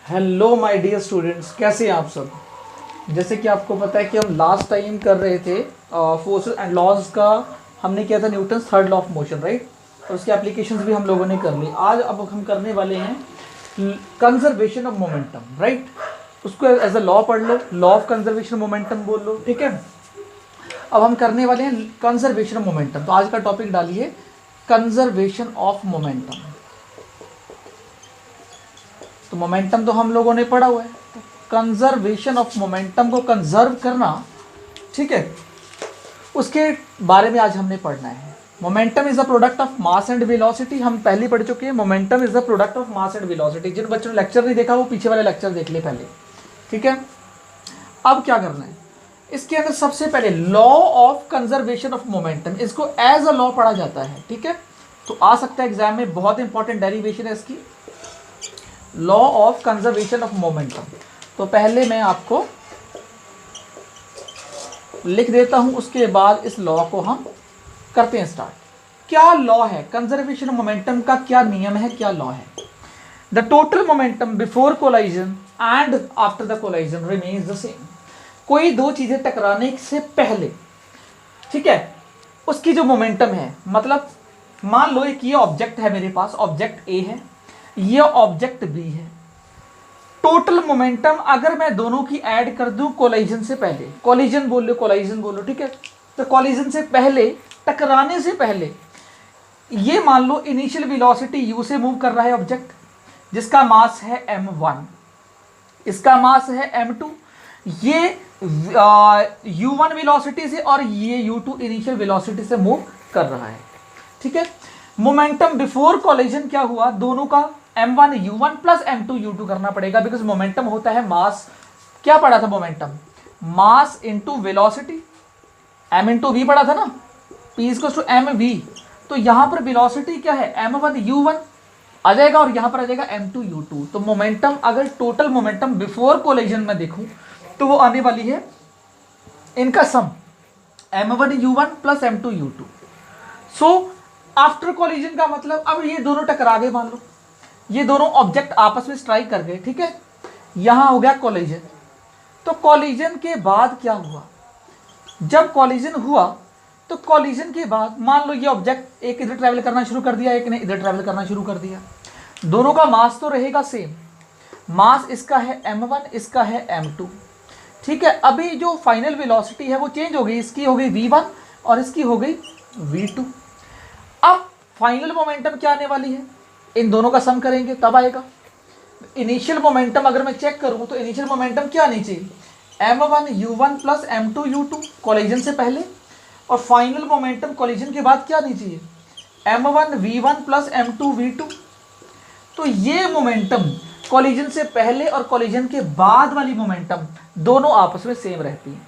Hello my dear students, कैसे हैं आप सब। जैसे कि आपको पता है कि हम लास्ट टाइम कर रहे थे फोर्सेस एंड लॉज का। हमने किया था Newton third law of motion, right. और उसकी एप्लीकेशंस भी हम लोगों ने कर ली। आज अब हम करने वाले हैं कंजर्वेशन ऑफ मोमेंटम, राइट। उसको एज अ लॉ पढ़ लो, लॉ ऑफ कंजर्वेशन मोमेंटम बोल लो, ठीक है। अब हम करने वाले हैं कंजर्वेशन ऑफ मोमेंटम। तो आज का टॉपिक डालिए कंजर्वेशन ऑफ मोमेंटम। तो मोमेंटम तो हम लोगों ने पढ़ा हुआ है, तो कंजर्वेशन ऑफ मोमेंटम को कंजर्व करना, ठीक है, उसके बारे में आज हमने पढ़ना है। Momentum is a product of mass and velocity, हम पहले पढ़ चुके हैं। Momentum is a product of mass and velocity. जिन बच्चों ने लेक्चर नहीं देखा वो पीछे वाले लेक्चर देख ले पहले, ठीक है। अब क्या करना है, इसके अंदर सबसे पहले law of conservation of momentum, इसको एज अ लॉ पढ़ा जाता है, ठीक है। तो आ सकता है एग्जाम में, बहुत इंपॉर्टेंट डेरिवेशन है इसकी, law of conservation of momentum. तो पहले मैं आपको लिख देता हूं, उसके बाद इस लॉ को हम करते हैं स्टार्ट। क्या लॉ है कंजर्वेशन ऑफ मोमेंटम का, क्या नियम है, क्या लॉ है। The total momentum before collision and after the collision remains the same. कोई दो चीजें टकराने से पहले, ठीक है, उसकी जो मोमेंटम है, मतलब मान लो एक ये ऑब्जेक्ट है मेरे पास, ऑब्जेक्ट ए है, ये ऑब्जेक्ट बी है। टोटल मोमेंटम अगर मैं दोनों की ऐड कर दूं कोलाइजन से पहले, कोलिजन बोल लो, कोलाइजन बोलो, ठीक है। तो कोलिजन से पहले, टकराने से पहले, ये मान लो इनिशियल वेलोसिटी u से मूव कर रहा है ऑब्जेक्ट, जिसका मास है m1, इसका मास है m2। ये u1 वेलोसिटी से और ये u2 इनिशियल वेलोसिटी से मूव कर रहा है, ठीक है। मोमेंटम बिफोर कोलिजन क्या हुआ, दोनों का m1 u1 plus m2 u2 करना पड़ेगा, बिकॉज मोमेंटम होता है मास, क्या पढ़ा था momentum, mass into velocity, m into V पढ़ा था ना, p equals to M V. तो यहां पर वेलोसिटी क्या है, m1 u1 आ जाएगा और यहां पर आ जाएगा m2 u2। तो मोमेंटम, अगर टोटल मोमेंटम बिफोर कोलिजन में देखूं तो वो आने वाली है इनका सम m1 u1 plus m2 u2। So after collision का मतलब, अब ये दोनों टकरा गए, मान लो ये दोनों ऑब्जेक्ट आपस में स्ट्राइक कर गए, ठीक है, यहां हो गया कोलिजन। तो कोलिजन के बाद क्या हुआ, जब कोलिजन हुआ तो कोलिजन के बाद मान लो ये ऑब्जेक्ट एक इधर ट्रैवल करना शुरू कर दिया, एक ने इधर ट्रैवल करना शुरू कर दिया। दोनों का मास तो रहेगा सेम, मास इसका है m1, इसका है m2, ठीक है। अभी जो फाइनल वेलोसिटी है वो चेंज हो गई, इसकी हो गई v1 और इसकी हो गई v2। अब फाइनल मोमेंटम क्या आने वाली है, इन दोनों का सम करेंगे तब आएगा। इनिशियल मोमेंटम अगर मैं चेक करूं तो इनिशियल मोमेंटम क्या आनी चाहिए, m1 u1 plus m2 u2 collision से पहले, और फाइनल मोमेंटम कोलिजन के बाद क्या आनी चाहिए, m1 v1 plus m2 v2। तो ये मोमेंटम कोलिजन से पहले और कोलिजन के बाद वाली मोमेंटम दोनों आपस में सेम रहती है,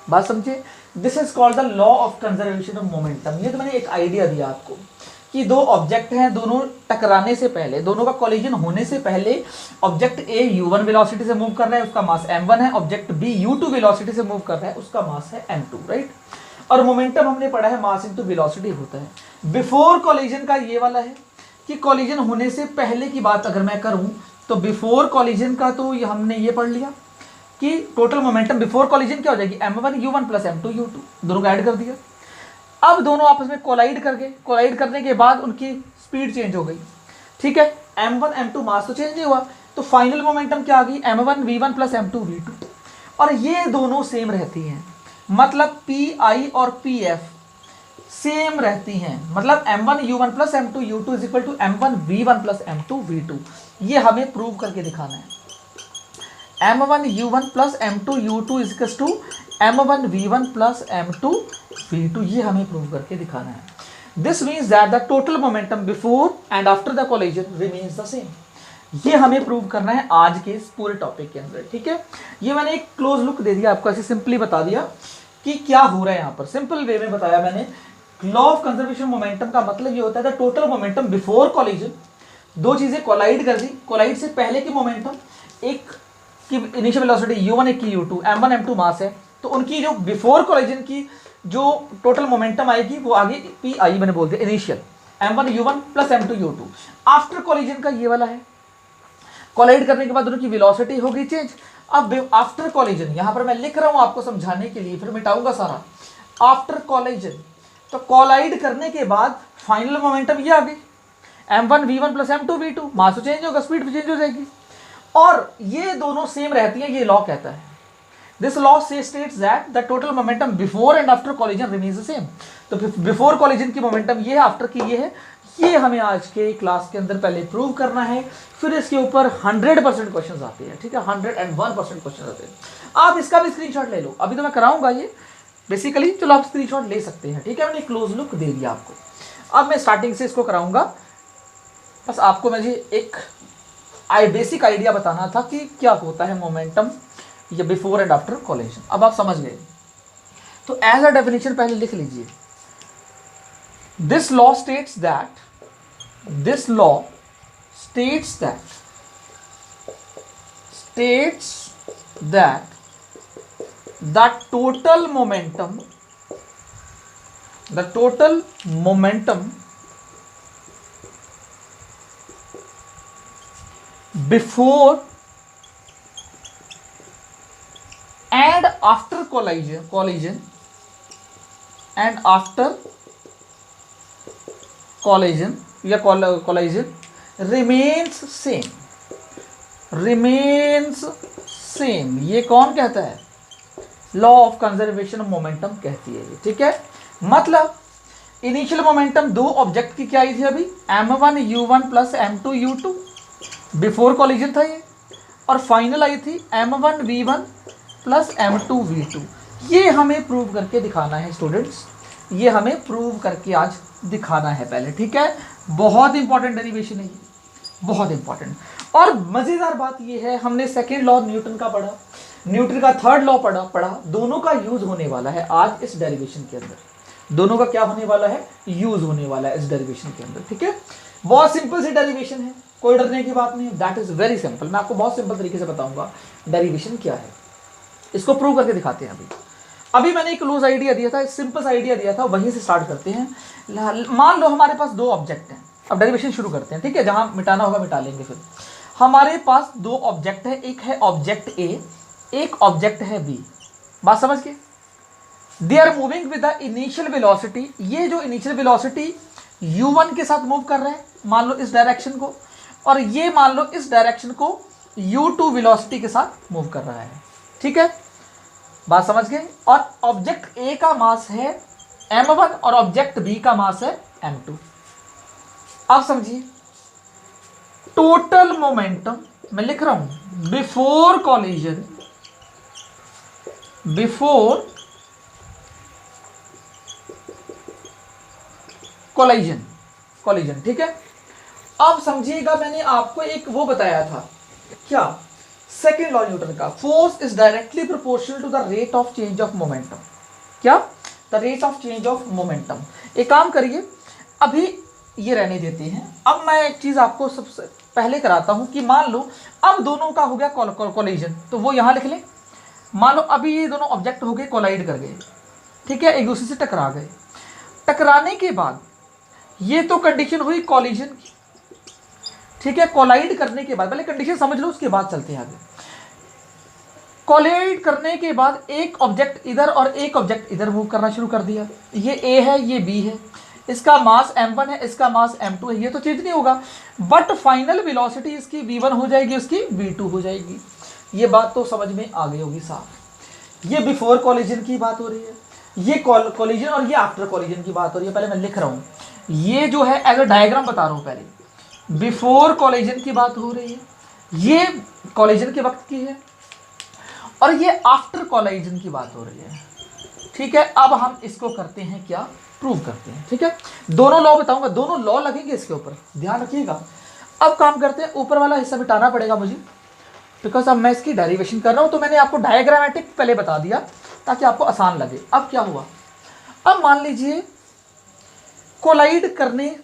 बात समझे। This is called the law of conservation of momentum. ये तो मैंने एक आइडिया दिया आपको कि दो ऑब्जेक्ट हैं, दोनों टकराने से पहले, दोनों का कोलिजन होने से पहले ऑब्जेक्ट ए u1 वेलोसिटी से मूव कर रहा है, उसका मास m1 है, ऑब्जेक्ट बी u2 वेलोसिटी से मूव कर रहा है, उसका मास है m2, राइट। और मोमेंटम हमने पढ़ा है मास इनटू वेलोसिटी होता है। बिफोर कोलिजन का ये वाला है कि कोलिजन होने से पहले की बात अगर मैं करूं तो बिफोर कोलिजन का तो हमने ये पढ़ लिया कि टोटल मोमेंटम बिफोर कोलिजन क्या हो जाएगी, m1 u1 plus m2 u2, दोनों को ऐड कर दिया। अब दोनों आपस में कोलाइड कर गए, कोलाइड करने के बाद उनकी स्पीड चेंज हो गई, ठीक है। m1 m2 मास तो चेंज नहीं हुआ, तो फाइनल मोमेंटम क्या आ गई, m1 v1 plus m2 v2। और ये दोनों सेम रहती हैं, मतलब pi और pf सेम रहती हैं, मतलब m1 u1 plus m2 u2 is equal to m1 v1 plus m2 v2। ये हमें प्रूव करके दिखाना है। m1 u1 plus m2 u2 is equal to m1 v1 plus m2 v2, ये हमें प्रूव करके दिखाना है। This means that the total momentum before and after the collision remains the same. ये हमें प्रूव करना है आज के इस पूरे टॉपिक के अंदर, ठीक है। ये मैंने एक क्लोज लुक दे दिया आपको, ऐसे सिंपली बता दिया कि क्या हो रहा है यहाँ पर, सिंपल वे में बताया मैंने। लॉ ऑफ कंजर्वेशन मोमेंटम का मतलब ये होता है the total momentum before collision, दो चीजें कोलाइड कर दी, कोलाइड से पहले की मोमेंटम, एक की इनिशियल वेलोसिटी u1, एक की u2, m1 m2 मास है, तो उनकी जो बिफोर कोलिजन की जो टोटल मोमेंटम आएगी वो आगे pi मैंने बोल दिया initial, m1 u1 plus m2 u2। After collision का ये वाला है, कोलाइड करने के बाद दोनों की वेलोसिटी होगी चेंज। अब आफ्टर कोलिजन, यहां पर मैं लिख रहा हूं आपको समझाने के लिए, फिर मिटाऊंगा सारा। आफ्टर कोलिजन, तो कोलाइड करने के बाद फाइनल मोमेंटम ये आ गई m1 v1 plus m2 v2, mass change होगा, स्पीड भी चेंज हो जाएगी, और ये दोनों सेम रहती है। ये लॉ कहता है, दिस लॉ से states that the total momentum before and after collision remains the same. तो बिफोर कोलिजन की मोमेंटम ये है, आफ्टर की ये है। ये हमें आज के क्लास के अंदर पहले प्रूव करना है, फिर इसके ऊपर 100% क्वेश्चंस आते हैं, ठीक है, 101% क्वेश्चन आते हैं। आप इसका भी स्क्रीनशॉट ले लो, अभी तो मैं कराऊंगा ये बेसिकली, चलो आप स्क्रीनशॉट ले सकते हैं, ठीक है। मैंने क्लोज लुक दे दिया आपको, अब मैं स्टार्टिंग से इसको कराऊंगा। बस आपको मुझे एक बेसिक आइडिया बताना था कि क्या होता है मोमेंटम या बिफोर एंड आफ्टर कोलिजन। अब आप समझ गए, तो एज अ डेफिनेशन पहले लिख लीजिए, this law states that, this law states that, the total momentum before and after collision and after collision या collision remains same। ये कौन कहता है? Law of conservation of momentum कहती है ये, ठीक है। मतलब इनिशियल मोमेंटम दो ऑब्जेक्ट की क्या आई थी अभी, m1 u1 plus m2 u2, before collision था ये, और फाइनल आई थी m1 v1 plus m2 v2। ये हमें प्रूव करके दिखाना है स्टूडेंट्स, ये हमें प्रूव करके आज दिखाना है पहले, ठीक है। बहुत इंपॉर्टेंट डेरिवेशन है ये, बहुत इंपॉर्टेंट। और मजेदार बात ये है, हमने सेकेंड लॉ न्यूटन का पढ़ा, न्यूटन का थर्ड लॉ पढ़ा, दोनों का यूज होने वाला है आज इस डेरिवेशन के अंदर। दोनों का क्या होने वाला है? यूज होने वाला है इस डेरिवेशन के अंदर, ठीक है। बहुत सिंपल सी डेरिवेशन है, कोई डरने की बात नहीं, दैट इज वेरी सिंपल। मैं आपको बहुत सिंपल तरीके से बताऊंगा डेरिवेशन क्या है, इसको प्रूव करके दिखाते हैं। अभी मैंने एक क्लोज आइडिया दिया था, सिंपल सा आइडिया दिया था, वहीं से स्टार्ट करते हैं। मान लो हमारे पास दो ऑब्जेक्ट हैं, अब डेरिवेशन शुरू करते हैं, ठीक है। जहां मिटाना होगा मिटा लेंगे। फिर हमारे पास दो ऑब्जेक्ट है, एक है ऑब्जेक्ट ए, एक ऑब्जेक्ट है बी। बात समझ के? They are moving with the initial velocity, ये जो इनिशियल वेलोसिटी u1 के साथ मूव कर रहे हैं, मान लो इस डायरेक्शन को, और ये मान लो इस डायरेक्शन को u2 वेलोसिटी के साथ मूव कर रहा है, ठीक है। बात समझ गए? और ऑब्जेक्ट ए का मास है m1 और ऑब्जेक्ट बी का मास है m2। अब समझिए, टोटल मोमेंटम मैं लिख रहा हूं बिफोर कॉलिजन, बिफोर कॉलिजन, ठीक है। अब समझिएगा, मैंने आपको एक वो बताया था, क्या? सेकेंड लॉ न्यूटन का, force is directly proportional to the rate of change of momentum. क्या? The rate of change of momentum. एक काम करिए, अभी ये रहने देते हैं। अब मैं एक चीज आपको सबसे पहले कराता हूं कि मान लो अब दोनों का हो गया कोलिजन, तो वो यहां लिख लें। मान लो अभी ये दोनों ऑब्जेक्ट हो गए, कोलाइड कर गए, ठीक है, एक दूसरे से टकरा गए। टकराने के बाद ये तो कंडीशन हुई कोलिजन की, ठीक है। कोलाइड करने के बाद, पहले कंडीशन समझ लो, उसके बाद चलते हैं आगे। कोलाइड करने के बाद एक ऑब्जेक्ट इधर और एक ऑब्जेक्ट इधर मूव करना शुरू कर दिया। ये ए है, ये बी है, इसका मास m1 है, इसका मास m2 है, ये तो चेंज नहीं होगा, बट फाइनल वेलोसिटी इसकी v1 हो जाएगी, उसकी v2 हो जाएगी। ये बात तो समझ में आ गई होगी साफ। ये बिफोर कॉलिजन की बात हो रही है, ये कॉलिजन, और ये आफ्टर कॉलिजन की बात हो रही है। पहले मैं लिख रहा हूँ, ये जो है एज अ डायग्राम बता रहा हूँ, पहले बिफोर कॉलिजन की बात हो रही है, ये कॉलिजन के वक्त की है, और ये आफ्टर कॉलिजन की बात हो रही है, ठीक है। अब हम इसको करते हैं क्या? प्रूव करते हैं, ठीक है। दोनों लॉ बताऊंगा, दोनों लॉ लगेंगे इसके ऊपर, ध्यान रखिएगा। अब काम करते हैं, ऊपर वाला हिस्सा मिटाना पड़ेगा मुझे, बिकॉज अब मैं इसकी डेरिवेशन कर रहा हूं, तो मैंने आपको डायग्रामेटिक पहले बता दिया ताकि आपको आसान लगे। अब क्या हुआ? अब मान लीजिए कोलाइड करने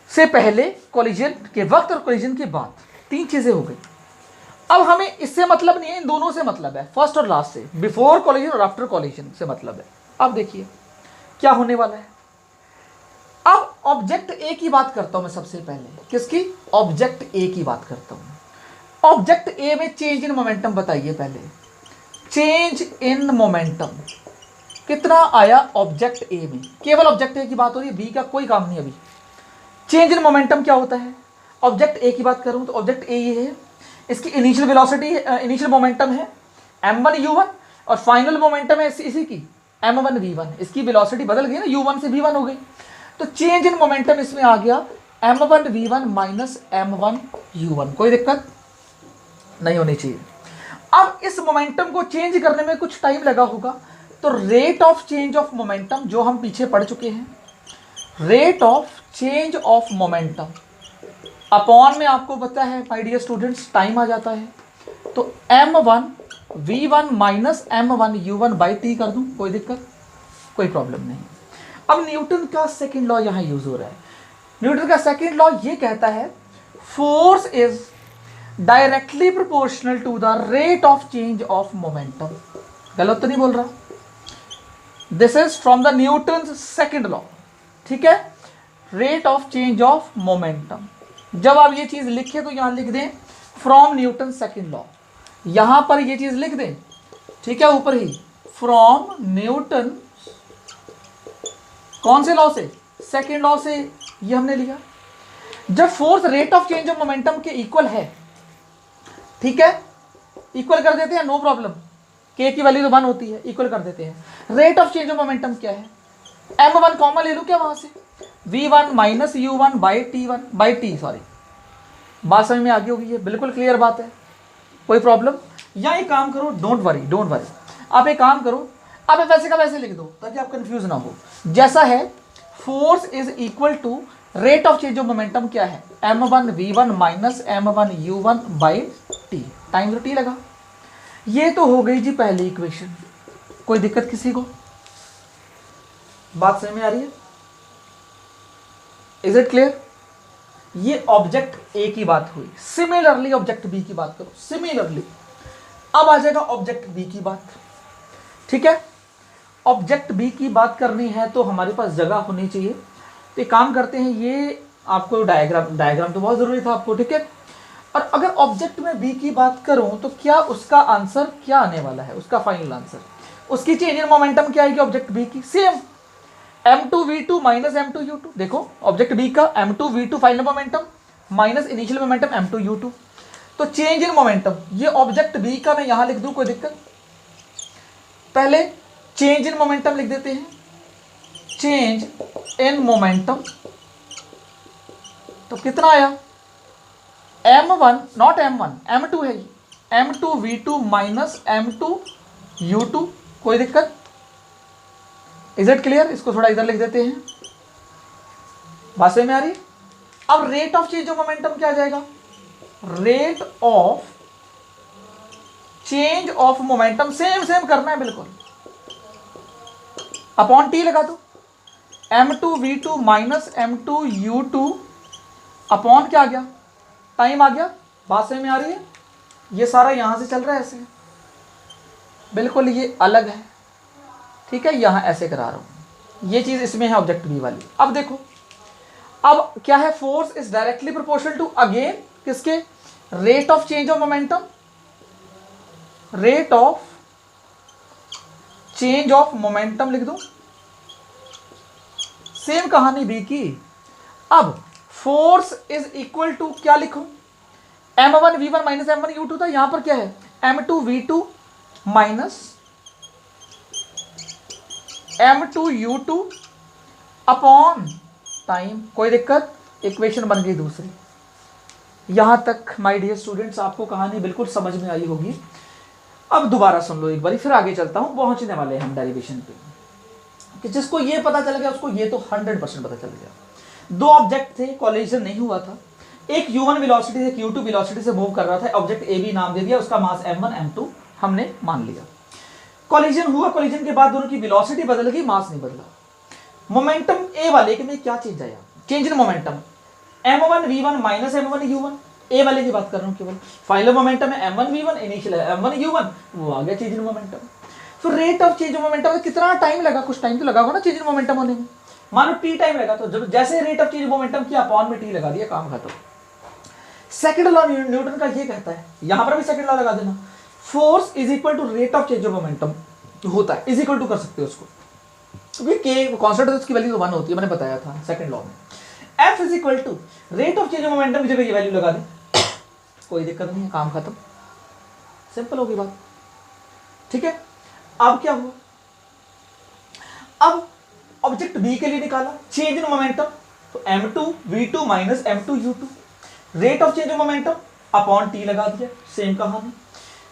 से पहले, कोलिजन के वक्त और कोलिजन के बाद, तीन चीजें हो गई। अब हमें इससे मतलब नहीं है, इन दोनों से मतलब है, फर्स्ट और लास्ट से, बिफोर कॉलिजन और आफ्टर कॉलिजन से मतलब है। अब देखिए क्या होने वाला है। अब ऑब्जेक्ट ए की बात करता हूं मैं सबसे पहले। किसकी? ऑब्जेक्ट ए की बात करता हूं। ऑब्जेक्ट ए में चेंज इन मोमेंटम बताइए पहले। चेंज इन मोमेंटम कितना आया ऑब्जेक्ट ए में? केवल ऑब्जेक्ट ए की बात हो रही है, बी का कोई काम नहीं अभी। चेंज इन मोमेंटम क्या होता है? ऑब्जेक्ट ए की बात करूं तो ऑब्जेक्ट ए ये है, इसकी इनिशियल वेलोसिटी, इनिशियल मोमेंटम है m1 u1 और फाइनल मोमेंटम है इसी की m1 v1। इसकी वेलोसिटी बदल गई ना, u1 से v1 हो गई, तो चेंज इन मोमेंटम इसमें आ गया m1 v1 minus m1 u1। कोई दिक्कत नहीं होनी चाहिए। अब इस मोमेंटम को चेंज करने में कुछ टाइम लगा होगा, तो rate of change of momentum जो हम पीछे पढ़ चुके हैं, rate of change of momentum upon में आपको पता है माय डियर स्टूडेंट्स टाइम आ जाता है, तो m1 v1 minus m1 u1 by T कर दूं, कोई दिक्कत, कोई प्रॉब्लम नहीं। अब न्यूटन का सेकंड लॉ यहां यूज हो रहा है। न्यूटन का सेकंड लॉ ये कहता है force is directly proportional to the rate of change of momentum. गलत तो नहीं बोल रहा? This is from the Newton second law, ठीक है, rate of change of momentum. जब आप ये चीज लिखे तो यहां लिख दें फ्रॉम न्यूटन सेकंड लॉ, यहां पर ये चीज लिख दें, ठीक है, ऊपर ही फ्रॉम न्यूटन कौन से लॉ से? सेकंड लॉ से ये हमने लिया। जब force rate of change of momentum के इक्वल है, ठीक है, इक्वल कर देते हैं, नो प्रॉब्लम, के की वैल्यू तो 1 होती है, इक्वल कर देते हैं। Rate of change of momentum क्या है? m1 कॉमन ले लूं क्या वहां से? v1 minus u1 by t1 by T, sorry, बात समझ में आगे होगी, ये बिल्कुल क्लियर बात है, कोई प्रॉब्लम? या एक काम करो, डोंट वरी, आप एक काम करो, आप वैसे का वैसे लिख दो ताकि आप कंफ्यूज ना हो। जैसा है force is equal to rate of change of momentum क्या है? m1 v1 minus m1 u1 by T, time तो टी लगा। ये तो हो गई जी पहली इक्वेशन, कोई दिक्कत किसी को? बात समझ में आ रही है? Is it clear? ये ऑब्जेक्ट ए की बात हुई। सिमिलरली ऑब्जेक्ट बी की बात करो, सिमिलरली अब आ जाएगा ऑब्जेक्ट बी की बात, ठीक है। ऑब्जेक्ट बी की बात करनी है तो हमारे पास जगह होनी चाहिए, तो एक काम करते हैं, ये आपको डायग्राम तो बहुत जरूरी था आपको, ठीक है। और अगर ऑब्जेक्ट में बी की बात करूं तो क्या उसका आंसर क्या आने वाला है? उसका फाइनल आंसर, उसकी चेंज इन मोमेंटम क्या आएगी ऑब्जेक्ट बी की? Same m2 v2 minus m2 u2। देखो ऑब्जेक्ट बी का m2 v2 final momentum minus initial momentum m2 u2, तो चेंज इन मोमेंटम ये ऑब्जेक्ट बी का मैं यहां लिख दूं, कोई दिक्कत? पहले चेंज इन मोमेंटम लिख देते हैं, चेंज इन मोमेंटम, तो कितना आया? m1 नॉट m1, m2 है, m2 v2 minus m2 u2, कोई दिक्कत? Is it clear? इसको थोड़ा इधर लिख देते हैं, बात समझ में आ रही? अब rate of change of momentum क्या आ जाएगा? Rate of change of momentum same करना है बिल्कुल, अपॉन टी लगा दो, m2 v2 minus m2 u2 upon क्या आ गया? टाइम आ गया। बात समझ में आ रही है? ये सारा यहां से चल रहा है ऐसे, बिल्कुल ये अलग है, ठीक है, यहां ऐसे करा रहा हूं, ये चीज इसमें है ऑब्जेक्ट बी वाली। अब देखो, अब क्या है? Force is directly proportional to, again किसके? Rate of change of momentum, rate of change of momentum लिख दूं, सेम कहानी बी की। अब फोर्स इज इक्वल टू क्या लिखूं? m1 v1 minus m1 u2 था, यहां पर क्या है? m2 v2 minus m2 u2 upon time, कोई दिक्कत? इक्वेशन बन गई दूसरी। यहां तक माय डियर स्टूडेंट्स आपको कहानी बिल्कुल समझ में आई होगी। अब दोबारा सुन लो एक बार, फिर आगे चलता हूं, पहुंचने वाले हैं हम डेरिवेशन पे, कि जिसको ये पता चल गया उसको ये तो 100% पता चल गया। दो ऑब्जेक्ट थे, कोलिजन नहीं हुआ था, एक u1 वेलोसिटी से q2 वेलोसिटी से मूव कर रहा था, ऑब्जेक्ट ए बी नाम दे दिया, उसका मास m1 m2 हमने मान लिया। कोलिजन हुआ, कोलिजन के बाद दोनों की वेलोसिटी बदल गई, मास नहीं बदला। मोमेंटम ए वाले के में क्या चेंज आया? Change in momentum, m1 v1 minus m1 u1, ए वाले की बात कर रहा हूं केवल। फाइनल मोमेंटम है m1 v1, इनिशियल है m1 u1, वो आ गया चेंज इन मोमेंटम। तो rate of change in momentum में कितना टाइम लगा? कुछ टाइम तो लगा होगा ना चेंज इन मोमेंटम होने में। मानो टी टाइम लगा, तो जब जैसे रेट ऑफ चेंज मोमेंटम की अपॉन में टी लगा दिया, काम खत्म। सेकंड लॉ न्यूटन का ये कहता है, यहां पर भी सेकंड लॉ लगा देना, force is equal to rate of change of momentum होता है, इज इक्वल टू कर सकते हो उसको, क्योंकि के कांस्टेंट उसकी वैल्यू तो 1 होती है, मैंने बताया था सेकंड लॉ में। F is equal to rate of change of momentum की जगह ये वैल्यू लगा दे, कोई दिक्कत नहीं है, काम खत्म, सिंपल होगी बात। ठीक है, अब क्या हुआ, अब ऑब्जेक्ट बी के लिए निकाला चेंज इन मोमेंटम, तो m2 v2 minus m2 u2, rate of change of momentum upon T लगा दिया, सेम कहानी।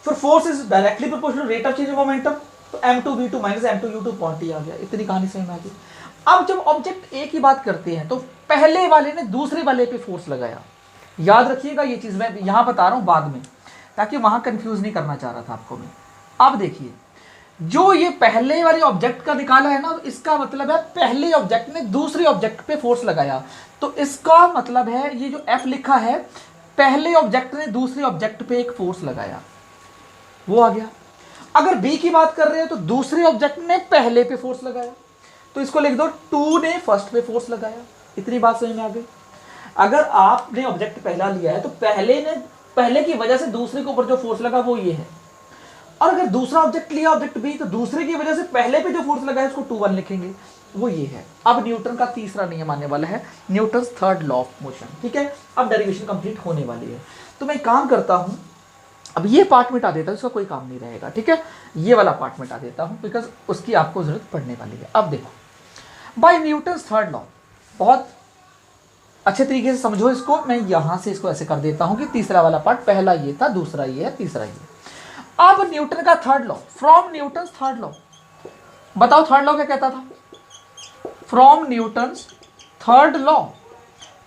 फिर force is directly proportional rate of change of momentum, तो m2 v2 minus m2 u2 upon T आ गया, इतनी कहानी समझ में आ गई। अब जब ऑब्जेक्ट ए की बात करते हैं तो पहले वाले ने दूसरे वाले पे फोर्स लगाया, याद रखिएगा ये चीज मैं यहां बता रहा हूं बाद में, ताकि वहां कंफ्यूज नहीं करना चाह रहा था आपको मैं। अब देखिए, जो ये पहले वाले ऑब्जेक्ट का निकाला है ना, इसका मतलब है पहले ऑब्जेक्ट ने दूसरे ऑब्जेक्ट पे फोर्स लगाया, तो इसका मतलब है ये जो F लिखा है, पहले ऑब्जेक्ट ने दूसरे ऑब्जेक्ट पे एक फोर्स लगाया, वो आ गया। अगर B की बात कर रहे हो तो दूसरे ऑब्जेक्ट ने पहले पे फोर्स लगाया, तो इसको लिख दो 2 ने फर्स्ट पे फोर्स लगाया, इतनी बात समझ में आ गई। अगर आपने ऑब्जेक्ट पहला लिया है तो पहले की वजह से दूसरे के ऊपर जो फोर्स लगा वो ये है, और अगर दूसरा ऑब्जेक्ट लिया ऑब्जेक्ट बी, तो दूसरे की वजह से पहले पे जो फोर्स लगा है उसको 2 1 लिखेंगे, वो ये है। अब न्यूटन का तीसरा नियम आने वाला है, Newton's third law of motion. ठीक है, अब डेरिवेशन कंप्लीट होने वाली है, तो मैं काम करता हूं, अब ये पार्ट मिटा देता हूं, इसका कोई काम नहीं रहेगा। ठीक है, ये वाला पार्ट मिटा देता हूं, बिकॉज उसकी आपको जरूरत पड़ने वाली है। अब देखो, बाय न्यूटन्स थर्ड लॉ, बहुत अच्छे तरीके से समझो इसको, मैं यहां से इसको ऐसे कर देता हूं कि तीसरा वाला पार्ट, पहला ये था, दूसरा ये है, तीसरा ये। अब न्यूटन का third law, from Newton's third law, बताओ थर्ड लॉ क्या कहता था? From Newton's third law,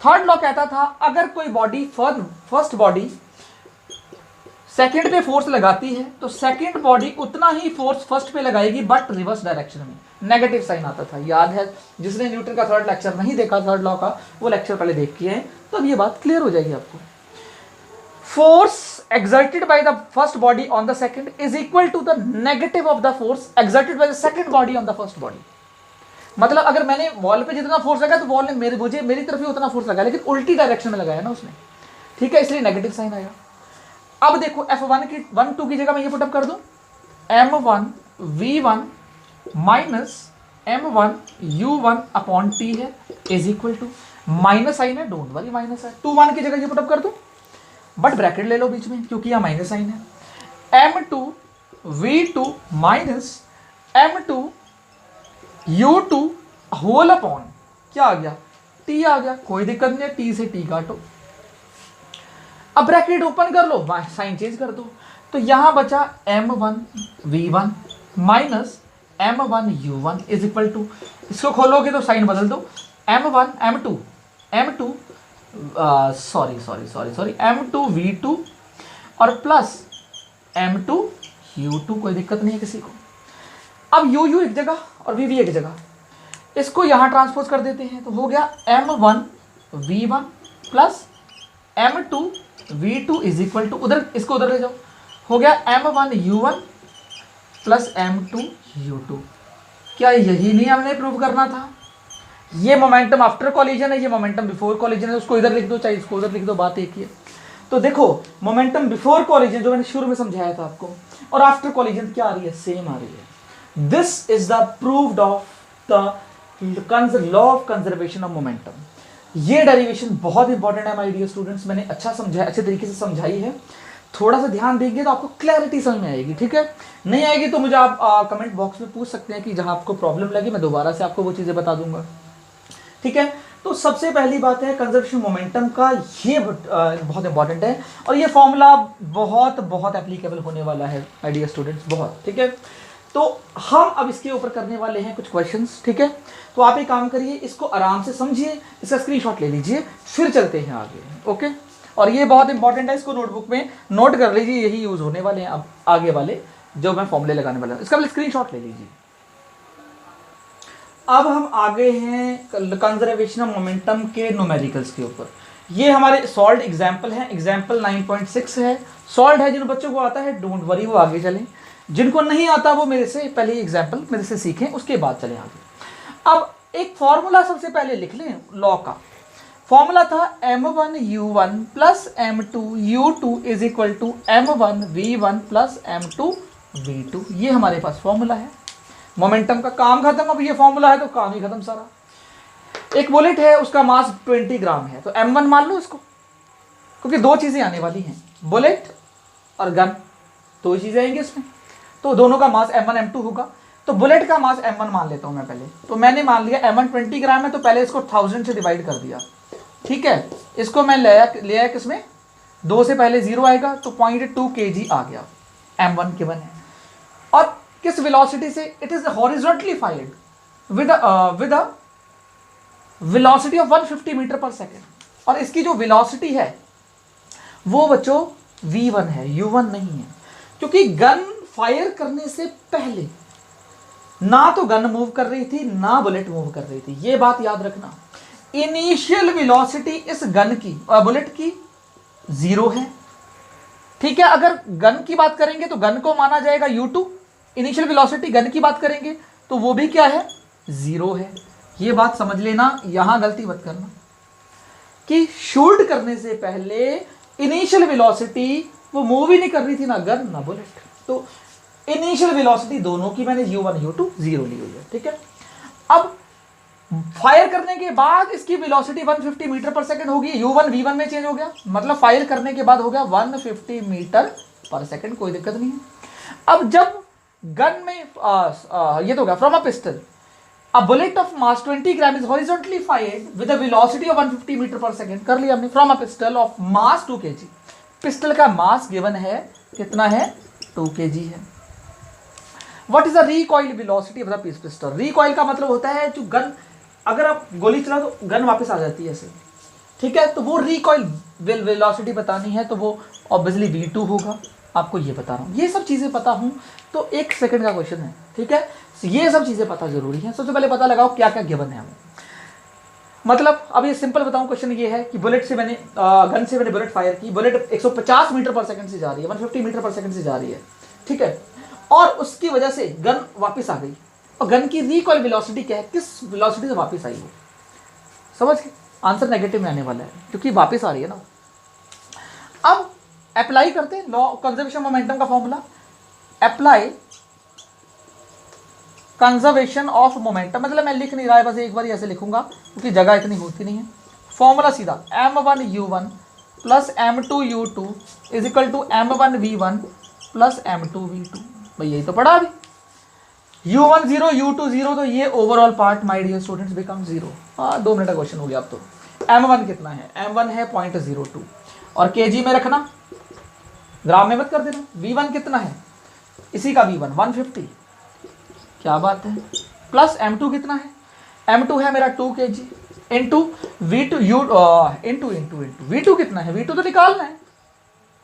third law कहता था अगर कोई बॉडी फर्स्ट बॉडी सेकंड पे फोर्स लगाती है तो सेकंड बॉडी उतना ही फोर्स फर्स्ट पे लगाएगी, बट रिवर्स डायरेक्शन में, नेगेटिव साइन आता था। याद है, जिसने न्यूटन का थर्ड लेक्चर नहीं देखा थर्ड लॉ का, वो लेक्चर पहले देख के है, तो अब ये बात क्लियर हो जाएगी आपको। Force exerted by the first body on the second is equal to the negative of the force exerted by the second body on the first body। मतलब अगर मैंने वॉल पे जितना फोर्स लगाया तो वॉल ने मेरी तरफ ही उतना फोर्स लगाया, लेकिन उल्टी डायरेक्शन में लगाया ना उसने, ठीक है, इसलिए नेगेटिव साइन आया। अब देखो F1 की 1 2 की जगह मैं ये पुटअप कर दूं, m1 v1 minus m1 u1 upon t है, is equal to, minus sign है, डोंट वरी माइनस है, 2 1 की जगह ये पुटअप कर दूं, बट ब्रैकेट ले लो बीच में क्योंकि यहां माइनस साइन है, m2 v2 minus m2 u2 whole upon क्या आ गया, t आ गया, कोई दिक्कत नहीं है, t से t काटो, अब ब्रैकेट ओपन कर लो, साइन चेंज कर दो, तो यहां बचा m1 v1 minus m1 u1 is equal to, इसको खोलोगे तो साइन बदल दो, m1 m2 sorry m2 v2 और प्लस m2 u2, कोई दिक्कत नहीं है किसी को। अब u एक जगह और v एक जगह, इसको यहां ट्रांसपोज कर देते हैं, तो हो गया m1 v1 plus m2 v2 is equal to, उधर इसको उधर ले जाओ, हो गया m1 u1 plus m2 u2। क्या यही नहीं हमने प्रूव करना था? ये मोमेंटम आफ्टर कॉलिजन है, ये मोमेंटम बिफोर कॉलिजन है, उसको इधर लिख दो चाहे इसको उधर लिख दो, बात एक ही है। तो देखो मोमेंटम बिफोर कॉलिजन जो मैंने शुरू में समझाया था आपको, और आफ्टर कॉलिजन क्या आ रही है, सेम आ रही है। This is the proved of the law of conservation of momentum. ये डेरिवेशन बहुत इंपॉर्टेंट है माय डियर स्टूडेंट्स, मैंने अच्छा समझाया, अच्छे तरीके से समझाई है, थोड़ा सा ध्यान देंगे तो आपको क्लैरिटी समझ में आएगी। ठीक है, नहीं आएगी तो मुझे आप कमेंट बॉक्स में पूछ सकते हैं कि जहां आपको प्रॉब्लम लगी, मैं दोबारा से आपको वो चीजें बता दूंगा। ठीक है, तो सबसे पहली बात है कंजर्वेशन मोमेंटम का, ये बहुत इंपॉर्टेंट है, और ये फॉर्मूला बहुत एप्लीकेबल होने वाला है माय डियर स्टूडेंट्स, बहुत। ठीक है, तो हम अब इसके ऊपर करने वाले हैं कुछ क्वेश्चंस। ठीक है, तो आप एक काम करिए, इसको आराम से समझिए, इसका स्क्रीनशॉट ले लीजिए, फिर चलते हैं आगे। ओके, और ये बहुत इंपॉर्टेंट है, इसको नोटबुक में नोट कर लीजिए, यही यूज होने वाले हैं अब आगे वाले जो मैं फॉर्मूले लगाने वाला हूँ, इसका स्क्रीनशॉट ले लीजिए। अब हम आगे हैं कंजर्वेशन ऑफ मोमेंटम के न्यूमेरिकल्स के ऊपर। ये हमारे सॉल्व एग्जाम्पल हैं, एग्जाम्पल 9.6 है, सॉल्व है, जिन बच्चों को आता है डोंट वरी वो आगे चलें, जिनको नहीं आता वो मेरे से पहले एग्जाम्पल मेरे से सीखें, उसके बाद चलें आगे। अब एक फॉर्मूला सबसे पहले लिख लें लॉ का। फॉर्मूला था m1u1 plus m2u2 is equal to m1v1 plus m2v2। ये हमारे पास फॉर्मूला है। मोमेंटम का काम खत्म, अब ये फॉर्मूला है तो काम ही खत्म सारा। एक बुलेट है, उसका मास 20 ग्राम है, तो m1 मान लो इसको, क्योंकि दो चीजें आने वाली हैं, बुलेट और गन, दो चीजें आएंगी इसमें, तो दोनों का मास m1 m2 होगा। तो बुलेट का मास m1 मान लेता हूं मैं पहले, तो मैंने मान लिया m1 20 ग्राम है, तो पहले इसको 1000 से डिवाइड कर दिया, ठीक है। इसको मैं ले आया किसमें, 2 से पहले 0 आएगा, तो 0.2 kg आ गया, m1 गिवन है। और किस वेलोसिटी से, it is horizontally fired with a velocity of 150 metre per second, और इसकी जो वेलोसिटी है वो बच्चों v1 है, u1 नहीं है, क्योंकि गन फायर करने से पहले ना तो गन मूव कर रही थी ना बुलेट मूव कर रही थी, ये बात याद रखना। इनिशियल वेलोसिटी इस गन की और बुलेट की 0 है, ठीक है। अगर गन की बात करेंगे तो गन को माना जाएगा u2, इनिशियल वेलोसिटी गन की बात करेंगे तो वो भी क्या है, 0 है। ये बात समझ लेना, यहां गलती मत करना कि शूट करने से पहले इनिशियल वेलोसिटी वो मूव ही नहीं कर रही थी, ना गन ना बुलेट, तो इनिशियल वेलोसिटी दोनों की मैंने u1 u2 0 ली हुई है, ठीक है। अब फायर करने के बाद इसकी वेलोसिटी 150 मीटर पर सेकंड होगी, u1 v1 में चेंज हो गया, मतलब फायर करने के बाद हो गया 150 मीटर पर सेकंड, कोई दिक्कत नहीं है। अब जब गन में ये तो गया from a pistol, a bullet of mass 20 gram is horizontally fired with a velocity of 150 metre per second, कर लिया हमने, from a pistol of mass 2 kg। Pistol का मास गिवन है, कितना है, 2 kg है। What is the recoil velocity of the pistol. Recoil का मतलब होता है जो गन, अगर आप गोली चला तो गन वापस आ जाती है ऐसे, ठीक है, तो वो रिकॉइल वेलोसिटी बतानी है, तो वो ऑब्वियसली v2 होगा, आपको ये बता रहा हूँ। ये सब चीज़ें पता हूँ तो 1 सेकंड का क्वेश्चन है, ठीक है, ये सब चीज़ें पता जरूरी है। सबसे पहले पता लगाओ क्या क्या गिवन है हमें, मतलब अब ये सिंपल बताऊं, क्वेश्चन ये है कि बुलेट से मैंने गन से मैंने बुलेट फायर की, बुलेट 150 मीटर पर सेकंड से जा रही है, 150 मीटर पर सेकंड से जा रही है, ठीक है, और उसकी वजह से गन वापस आ गई, और गन की रिकॉइल वेलोसिटी क्या है, किस वेलोसिटी से वापस आई वो, समझ के आंसर नेगेटिव में आने वाला है, क्योंकि वापस आ रही है ना। अब अप्लाई करते हैं लॉ कंजर्वेशन मोमेंटम का formula, apply conservation of momentum, मतलब मैं लिख नहीं रहा है, बस एक बार ऐसे लिखूंगा क्योंकि जगह इतनी होती नहीं है। फॉर्मूला सीधा m1 u1 plus m2 u2 is equal to m1 v1 plus m2 v2, भाई यही तो पढ़ा अभी। u1 0 u2 0, तो ये overall part my dear students become 0। हाँ 2 मिनट का क्वेश्चन हो गया। अब तो m1 कितना है, m1 है 0.02, और kg में रखना, ग्राम में मत कर देना। v1 कितना है, इसी का v1 150, क्या बात है, प्लस m2 कितना है, m2 है मेरा 2 kg into v2 into v2 कितना है, v2 तो निकालना है,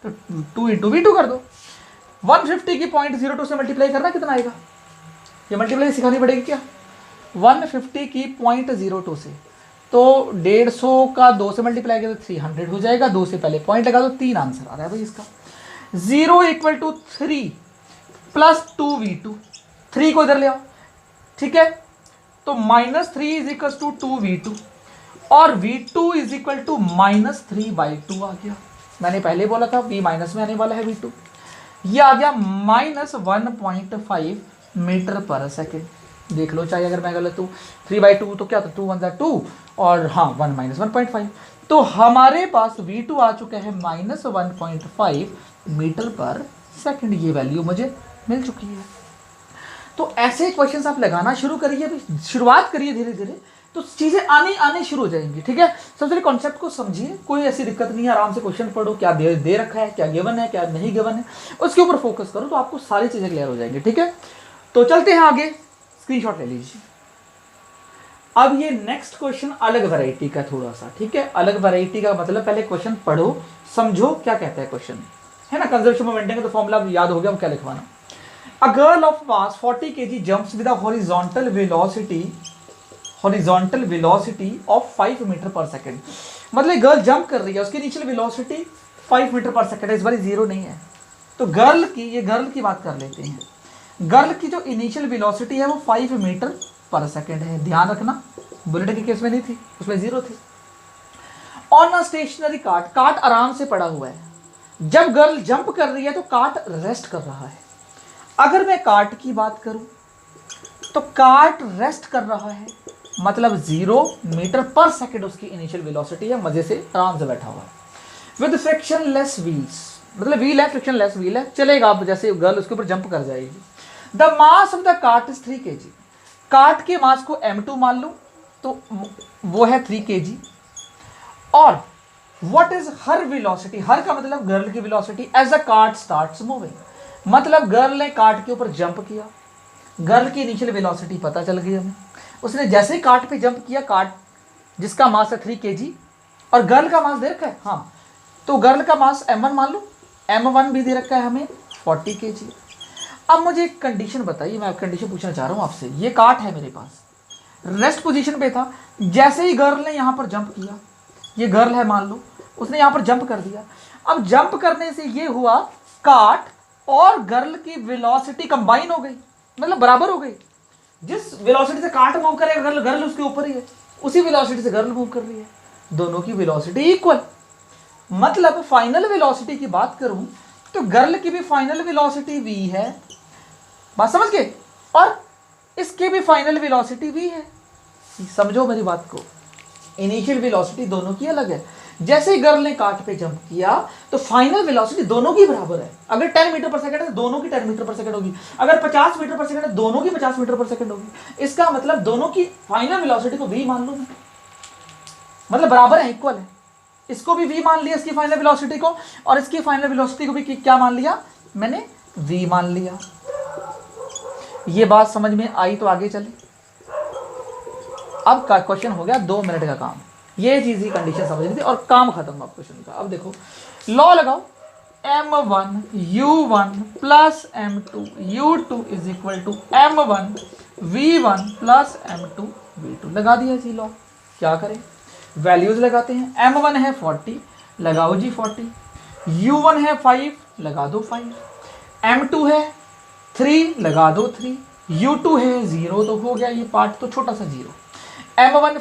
तो 2 इंटू v2 कर दो। 150 की 0.02 से मल्टीप्लाई करना, कितना आएगा, ये मल्टीप्लाई सिखानी पड़ेगी क्या, 150 की 0.02 से, तो 150 का 2 से मल्टीप्लाई करें तो 300 हो जाएगा, 2 से पहले पॉइंट लगा दो, 3 आंसर आ रहा है भाई इसका। 0 इक्वल टू 3 प्लस 2v2, 3 को इधर ले आओ, ठीक है, तो -3 इज इक्वल टू 2v2, और v2 इज इक्वल टू -3/2 आ गया। मैंने पहले बोला था v माइनस में आने वाला है v2, ये आ गया -1.5 मीटर पर सेकेंड। देख लो चाहे अगर मैं गलत हूँ, 3/2 तो क्या था, 2 1 2, और हाँ 1 -1.5, तो हमारे पास v2 आ चुका है -1.5 मीटर पर सेकेंड, ये वैल्यू मुझे मिल चुकी है। तो ऐसे क्वेश्चंस आप लगाना शुरू करिए, शुरुआत करिए धीरे धीरे, तो चीज़ें आने शुरू हो जाएंगी, ठीक है। सबसे पहले कॉन्सेप्ट को समझिए, कोई ऐसी दिक्कत नहीं है, आराम से क्वेश्चन पढ़ो, क्या दे रखा है, क्या गिवन है, क्या नहीं गिवन है, उसके ऊपर फोकस करो, तो आपको सारी चीज़ें क्लियर हो जाएंगी, ठीक है। तो चलते हैं आगे, स्क्रीनशॉट ले लीजिए। अब ये नेक्स्ट क्वेश्चन अलग वैरायटी का थोड़ा सा, ठीक है, अलग वैरायटी का मतलब पहले क्वेश्चन पढ़ो, समझो क्या कहता है क्वेश्चन, है ना। कंजर्वेशन मोमेंटम का तो फॉर्मूला याद हो गया, वो क्या लिखवाना। A girl of mass 40 kg jumps with a horizontal velocity of 5 metre per second, मतलब गर्ल जंप कर रही है, उसकी initial velocity 5 metre per second है, इस बार 0 नहीं है, तो गर्ल की बात कर लेते हैं। गर्ल की जो इनिशियल वेलोसिटी है वो 5 मीटर पर सेकेंड है, ध्यान रखना बुलेट के केस में नहीं थी, उसमें 0 थी। On a stationary cart, cart आराम से पड़ा हुआ है। जब गर्ल जंप कर रही है तो कार्ट रेस्ट कर रहा है। अगर मैं कार्ट की बात करूं तो कार्ट रेस्ट कर रहा है, मतलब 0 मीटर पर सेकेंड उसकी इनिशियल वेलोसिटी है, मजे से आराम से बैठा हुआ है। विद फ्रिक्शनलेस व्हील्स, मतलब व्हील है, फ्रिक्शनलेस व्हील है, चलेगा। आप जैसे गर्ल उसके ऊपर जंप कर जाएगी। The mass of the cart is 3 kg। Cart के मास को m2 मान लो तो वो है 3 kg। और what is her velocity, her का मतलब गर्ल की velocity as the cart starts moving, मतलब गर्ल ने कार्ट के ऊपर जंप किया, गर्ल की इनिशियल वेलोसिटी पता चल गई हमें। उसने जैसे ही कार्ट पे जंप किया, कार्ट जिसका मास है 3 kg और गर्ल का मास दे रखा है, हाँ, तो गर्ल का मास m1 मान लो, m1 भी दे रखा है हमें 40 kg। अब मुझे एक कंडीशन बताइए, मैं कंडीशन पूछना चाह रहा हूँ आपसे। ये कार्ट है मेरे पास, रेस्ट पोजीशन पे था, जैसे ही गर्ल ने यहाँ पर जंप किया, ये गर्ल है मान लो, उसने यहाँ पर जंप कर दिया। अब जंप करने से ये हुआ, कार्ट और गर्ल की वेलोसिटी कंबाइन हो गई, मतलब बराबर हो गई। जिस वेलोसिटी से कार्ट मूव करेगा गर्ल, गर्ल उसके ऊपर ही है, उसी वेलोसिटी से गर्ल मूव कर रही है, दोनों की वेलोसिटी इक्वल। मतलब फाइनल वेलोसिटी की बात करूं तो गर्ल की भी फाइनल वेलोसिटी v है, बात समझ गए, और इसकी भी फाइनल वेलोसिटी v है। समझो मेरी बात को, इनिशियल वेलोसिटी दोनों की अलग है। जैसे ही गर्ल ने कार्ट पे जंप किया तो फाइनल वेलोसिटी दोनों की बराबर है। अगर 10 मीटर पर सेकंड है तो दोनों की 10 मीटर पर सेकंड होगी, अगर 50 मीटर पर सेकंड है दोनों की 50 मीटर पर सेकंड होगी। इसका मतलब दोनों की फाइनल वेलोसिटी को v मान लो मैं, मतलब बराबर है, इक्वल है। इसको भी v मान लिया, इसकी फाइनल वेलोसिटी को, और इसकी फाइनल वेलोसिटी को भी क्या मान लिया मैंने, v मान लिया। ये बात समझ में आई तो आगे चले। अब का क्वेश्चन हो गया 2 मिनट का काम, ये चीज ही कंडीशन समझनी थी और काम खत्म अब क्वेश्चन का। अब देखो लॉ लगाओ, m1 u1 plus m2 u2 is equal to m1 v1 plus m2 v2। लगा दिया जी लॉ। क्या करें, वैल्यूज लगाते हैं। m1 है 40, लगाओ जी 40, u1 है 5, लगा दो 5, m2 है 3, लगा दो 3, u2 है 0, तो हो गया ये पार्ट तो छोटा सा 0। m1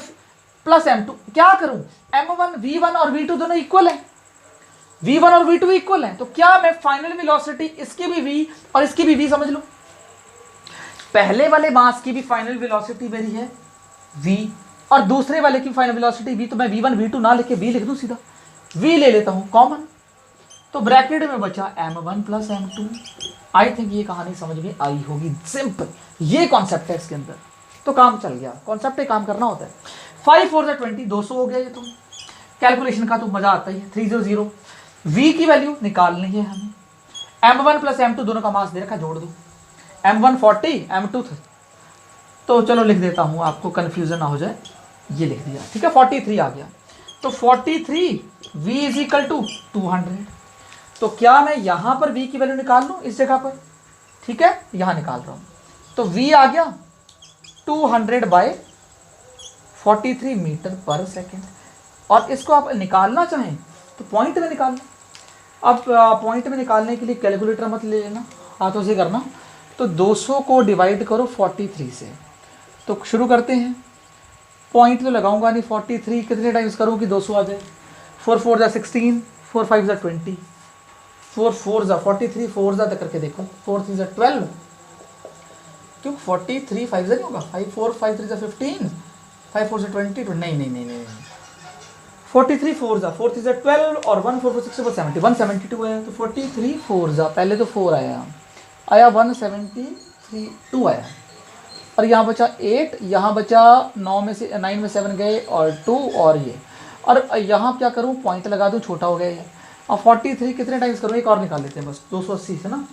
प्लस m2, क्या करूं, m1 v1 और v2 दोनों इक्वल है, v1 और v2 इक्वल है, तो क्या मैं फाइनल वेलोसिटी इसकी भी v और इसकी भी v समझ लूं। पहले वाले मास की भी फाइनल वेलोसिटी मेरी है v और दूसरे वाले की फाइनल वेलोसिटी v, तो मैं v1 v2 ना लिख के v लिख दूं, सीधा v ले लेता हूं कॉमन, तो ब्रैकेट में बचा m1 plus m2। I think ये कहानी समझ में आई होगी, सिंपल ये कॉन्सेप्ट है इसके अंदर, तो काम चल गया। कॉन्सेप्ट पे काम करना होता है। 5 4 20, 200 हो गया ये। तो कैलकुलेशन का तो मजा आता ही है। 300, v की वैल्यू निकालनी है हमें, m1 प्लस m2 दोनों का मास दे रखा, जोड़ दो, m1 40 m2 तो चलो लिख देता हूँ आपको कन्फ्यूजन ना हो जाए, ये लिख दिया, ठीक है। 43 आ गया, तो 43 v इज इक्वल टू 200। तो क्या मैं यहाँ पर v की वैल्यू निकाल लूँ इस जगह पर, ठीक है, यहाँ निकाल रहा हूँ, तो v आ गया 200 बाय 43 मीटर पर सेकेंड। और इसको आप निकालना चाहें तो पॉइंट में निकाल लो। अब पॉइंट में निकालने के लिए कैलकुलेटर मत ले लेना, हाथों से करना। तो 200 को डिवाइड करो 43 से, तो शुरू करते हैं। पॉइंट तो लगाऊंगा नहीं, 43 कितने टाइम्स करूँ कि 200 आ जाए। 4 4 जा 16, 4 5 जा 20, 4 4 जा 43, 4 जा तक करके देखो, 4 3 जा 12, क्यों 43 5 जा नहीं होगा, 5 4 5 3 जा 15, 5 4 जा 20, नहीं 43 4 जा 4 3 जा 12 और 1 4 4 6 70, 172 आया। तो 43 4 जा, पहले तो 4 आया 173 2 आया, और यहाँ बचा 8, यहाँ बचा 9 में 7 गए और 2 और ये, और यहाँ क्या करूँ, पॉइंट लगा दूँ, छोटा हो गया ये। और 43 कितने टाइम्स करूँ, एक और निकाल लेते हैं बस, 280 से ना,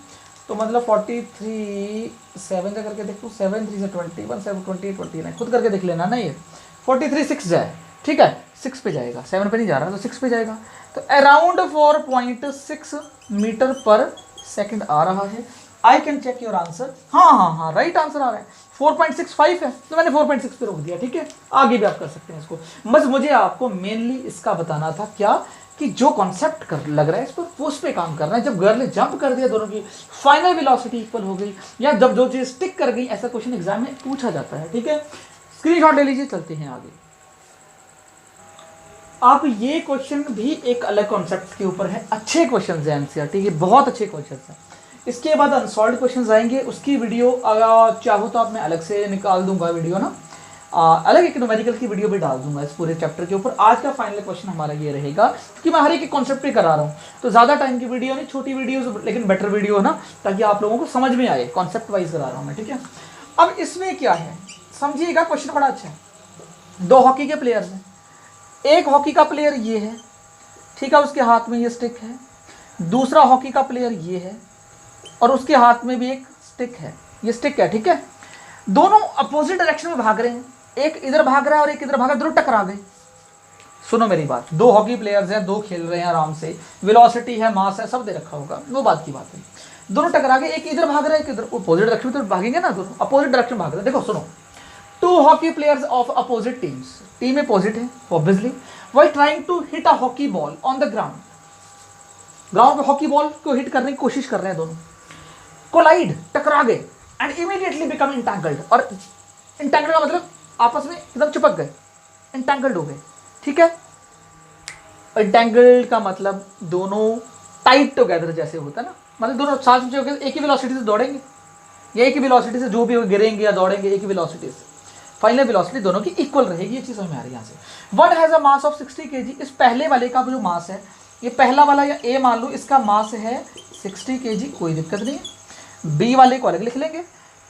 तो मतलब 43 7 जा करके देखो, 7 3 से 21 7 28 29, खुद करके देख लेना ना। ये 43 6 जाए, ठीक है, 6 पे जाएगा, 7 पे नहीं जा रहा, तो 6 पे जाएगा, तो अराउंड 4.6 मीटर पर सेकंड आ रहा है। I can check your answer. हाँ राइट आंसर आ रहा है, 4.65 है, तो मैंने 4.6 पे रोक दिया, ठीक है। आगे भी आप कर सकते हैं इसको, बस मुझे आपको मेनली इसका बताना था क्या, कि जो कॉन्सेप्ट कर लग रहा है इस पर, वो उस पर काम करना है। जब गर्ल ने जंप कर दिया, दोनों की फाइनल वेलोसिटी इक्वल हो गई, या जब जो चीज़ स्टिक कर गई, ऐसा क्वेश्चन एग्जाम में पूछा जाता है, ठीक है। स्क्रीनशॉट ले लीजिए, चलते हैं आगे। आप ये क्वेश्चन भी एक अलग कॉन्सेप्ट के ऊपर है, अच्छे क्वेश्चन है एनसीईआरटी के, बहुत अच्छे क्वेश्चन हैं। इसके बाद अनसॉल्व्ड क्वेश्चंस आएंगे, उसकी वीडियो अगर चाहो तो आप मैं अलग से निकाल दूंगा वीडियो ना, अलग एक न्यूमेरिकल की वीडियो भी डाल दूंगा इस पूरे चैप्टर के ऊपर। आज का फाइनल क्वेश्चन हमारा ये रहेगा कि मैं हर एक कॉन्सेप्ट पे करा रहा हूँ, तो ज़्यादा टाइम की वीडियो नहीं, छोटी वीडियो लेकिन बेटर वीडियो है ना, ताकि आप लोगों को समझ में आए, कॉन्सेप्ट वाइज करा रहा हूँ मैं, ठीक है। अब इसमें क्या है समझिएगा, क्वेश्चन बड़ा अच्छा है। दो हॉकी के प्लेयर्स हैं, एक हॉकी का प्लेयर ये है, ठीक है, उसके हाथ में ये स्टिक है, दूसरा हॉकी का प्लेयर ये है और उसके हाथ में भी एक स्टिक है, ये स्टिक है, ठीक है। दोनों अपोजिट डायरेक्शन में भाग रहे हैं, एक इधर भाग रहा है और एक इधर भाग रहा है, दोनों टकरा गए। सुनो मेरी बात, दो हॉकी प्लेयर्स हैं, दो खेल रहे हैं आराम से, वेलोसिटी है, मास है, सब दे रखा होगा, वो बात की बात है। दोनों टकरा गए, एक इधर भाग रहा है, एक इधर, अपोजिट डायरेक्शन में तो भागेंगे ना, दोनों अपोजिट डायरेक्शन भाग रहे हैं। देखो सुनो, two hockey players of opposite teams, team opposite है obviously, while trying to hit a hockey ball on the ground, ground पे हॉकी बॉल को हिट करने की कोशिश कर रहे हैं दोनों, कोलाइड, टकरा गए, एंड इमीडिएटली बिकम इंटैंगल्ड, और इंटैंगल्ड का मतलब आपस में एकदम चिपक गए, इंटैंगल्ड हो गए, ठीक है। इंटैंगल्ड का मतलब दोनों टाइट टुगेदर जैसे होता है ना, मतलब दोनों साथ में एक ही वेलोसिटी से दौड़ेंगे, या एक ही वेलोसिटी से जो भी गिरेंगे या दौड़ेंगे एक ही वेलोसिटी से, फाइनल वेलोसिटी दोनों की इक्वल रहेगी, ये चीज़ हमें आ रही है यहाँ से। One has a mass of 60 kg, इस पहले वाले का जो मास है, ये पहला वाला या ए मान लो, इसका मास है 60 kg, कोई दिक्कत नहीं है, बी वाले को अलग लिख लेंगे,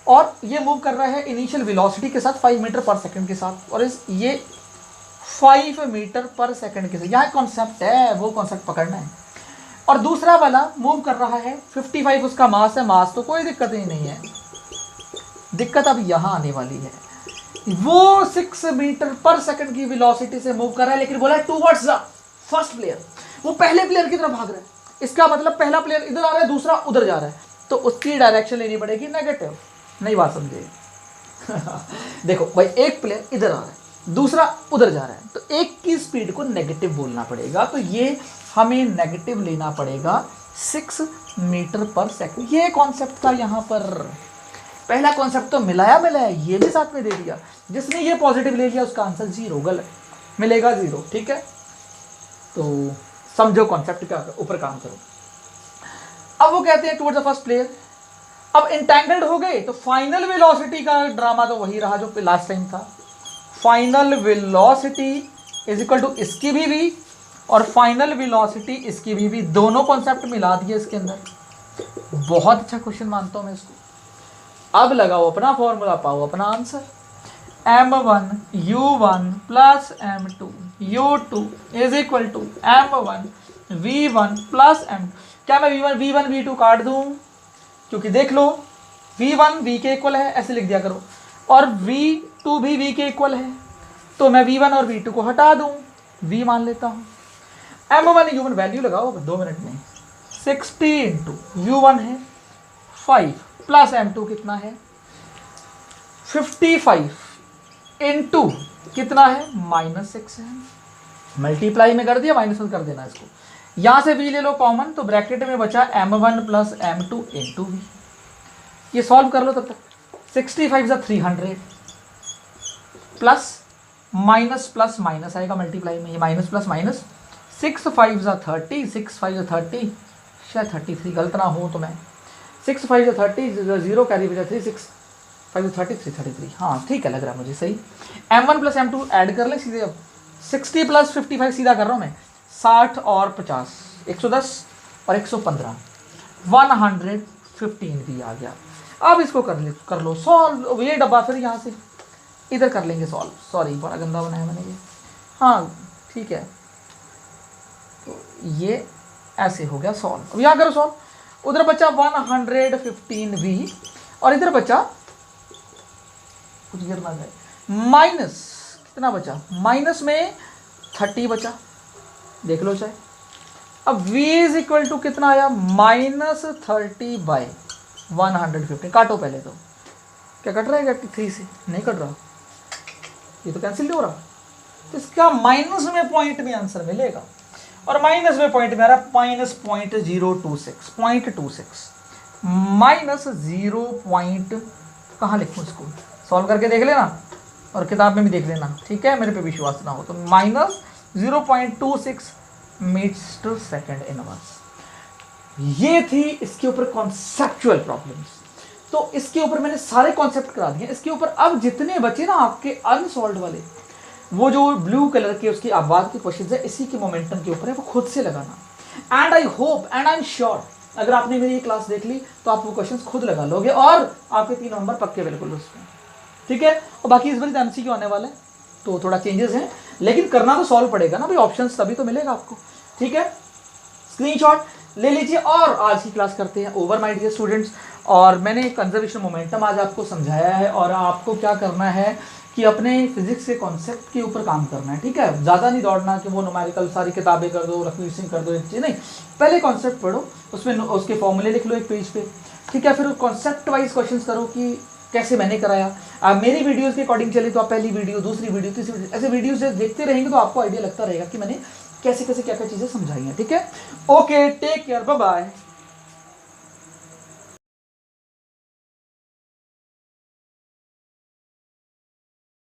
और ये मूव कर रहा है इनिशियल वेलोसिटी के साथ 5 मीटर पर सेकंड के साथ, और ये 5 मीटर पर सेकंड के साथ, यहाँ कॉन्सेप्ट है, वो कॉन्सेप्ट पकड़ना है। और दूसरा वाला मूव कर रहा है 55, उसका मास है, मास तो कोई दिक्कत ही नहीं है, दिक्कत अब यहाँ आने वाली है, वो 6 मीटर पर सेकंड की वेलोसिटी से मूव कर रहा है, लेकिन बोला है टूवर्ड्स द फर्स्ट प्लेयर, वो पहले प्लेयर की तरफ भाग रहा है, इसका मतलब पहला प्लेयर इधर आ रहा है, दूसरा उधर जा रहा है, तो उसकी डायरेक्शन लेनी पड़ेगी नेगेटिव, नहीं बात समझे। देखो भाई, एक प्लेयर इधर आ रहा है, दूसरा उधर जा रहा है, तो एक की स्पीड को नेगेटिव बोलना पड़ेगा, तो ये हमें नेगेटिव लेना पड़ेगा 6 मीटर पर सेकंड, ये कॉन्सेप्ट था यहाँ पर। पहला कॉन्सेप्ट तो मिलाया ये भी साथ में दे दिया, जिसने ये पॉजिटिव ले लिया उसका आंसर 0, गलत मिलेगा 0, ठीक है। तो समझो कॉन्सेप्ट के ऊपर काम करो। अब वो कहते हैं टुवर्ड्स द फर्स्ट प्लेयर, अब इंटैंगल्ड हो गए, तो फाइनल वेलोसिटी का ड्रामा तो वही रहा जो लास्ट टाइम था, final velocity is equal to इसकी भी v और फाइनल वेलोसिटी इसकी भी v, दोनों कॉन्सेप्ट मिला दिए इसके अंदर। बहुत अच्छा क्वेश्चन मानता हूं मैं इसको। अब लगाओ अपना फॉर्मूला, पाओ अपना answer, m1 u1 plus m2 u2 is equal to m1 v1 plus m2। क्या मैं v1 v2 काट दूं, क्योंकि देख लो v1 v के इक्वल है, ऐसे लिख दिया करो, और v2 भी v के इक्वल है, तो मैं v1 और v2 को हटा दूं, v मान लेता हूं। m1 u1 वैल्यू लगाओ 2 मिनट में, 60 इंटू u1 है 5 प्लस m2 कितना है 55 इंटू कितना है -6 है, मल्टीप्लाई में कर दिया, माइनस में कर देना इसको, यहाँ से v ले लो कॉमन, तो ब्रैकेट में बचा m1 plus m2 into v। ये सॉल्व कर लो तब तक, 65 ज़ा 300 प्लस माइनस प्लस माइनस आएगा मल्टीप्लाई में, ये माइनस प्लस माइनस, 6 5 ज़ा 30, 6 5 ज़ा 30, शायद 33 गलत ना हो तो मैं, 6 5 ज़ा 30, 0 कैरी बचा 3, 6 5 ज़ा 33, 33, हाँ ठीक है, लग रहा है मुझे सही। m1 प्लस m2 ऐड कर लें सीधे, अब 60 प्लस 55 सीधा कर रहा हूँ मैं, 60 और 50, 110 और 115, 115 भी आ गया। अब इसको कर लो सॉल्व, ये डब्बा फिर यहाँ से इधर कर लेंगे सॉल्व, सॉरी बड़ा गंदा बनाया मैंने ये, हाँ ठीक है, तो ये ऐसे हो गया सॉल्व। अब यहाँ करो सॉल्व, उधर बचा 115v और इधर बचा कुछ गिरना जाए, माइनस कितना बचा, माइनस में 30 बचा, देख लो चाहे। अब v इज इक्वल टू कितना आया, -30/150, काटो पहले तो, क्या कट रहा है 3 से, नहीं कट रहा, ये तो कैंसिल नहीं हो रहा, तो इसका माइनस में पॉइंट में आंसर मिलेगा, और माइनस में पॉइंट में आ रहा है -0.26 माइनस 0. कहाँ लिखूँ इसको, सॉल्व करके देख लेना, और किताब में भी देख लेना, ठीक है, मेरे पे विश्वास ना हो तो। -0.26 मीटर सेकेंड इन आवर्स। ये थी इसके ऊपर कॉन्सेप्चुअल प्रॉब्लम्स। तो इसके ऊपर मैंने सारे कॉन्सेप्ट करा दिए। इसके ऊपर अब जितने बचे ना आपके अनसॉल्व वाले, वो जो ब्लू कलर के उसकी आबाद के क्वेश्चन है, इसी के मोमेंटम के ऊपर है, वो खुद से लगाना। And I hope and I am sure अगर आपने मेरी ये क्लास देख ली तो आप वो क्वेश्चंस खुद लगा लोगे और आपके 3 नंबर पक्के बिल्कुल उसमें, ठीक है। और बाकी इस बार एमसीक्यू आने वाला है तो थोड़ा चेंजेस हैं, लेकिन करना तो सॉल्व पड़ेगा ना भाई, ऑप्शंस तभी तो मिलेगा आपको, ठीक है। स्क्रीनशॉट ले लीजिए और आज की क्लास करते हैं ओवर माय डियर स्टूडेंट्स। और मैंने कंजर्वेशन मोमेंटम आज आपको समझाया है और आपको क्या करना है कि अपने फिजिक्स के कॉन्सेप्ट के ऊपर काम करना है, ठीक है। ज़्यादा नहीं दौड़ना कि वो न्यूमेरिकल सारी किताबें कर दो, लखवीर सिंह कर दो, एक चीज़ नहीं, पहले कॉन्सेप्ट पढ़ो, उसमें उसके फॉर्मूले लिख लो एक पेज पे, ठीक है। फिर कॉन्सेप्ट वाइज क्वेश्चन करो कि कैसे मैंने कराया। आप मेरी वीडियोज़ के अकॉर्डिंग चले तो आप पहली वीडियो, दूसरी वीडियो, तीसरी वीडियो, ऐसे वीडियो से देखते रहेंगे तो आपको आइडिया लगता रहेगा कि मैंने कैसे कैसे क्या क्या चीज़ें समझाई हैं, ठीक है। Okay, take care, bye bye.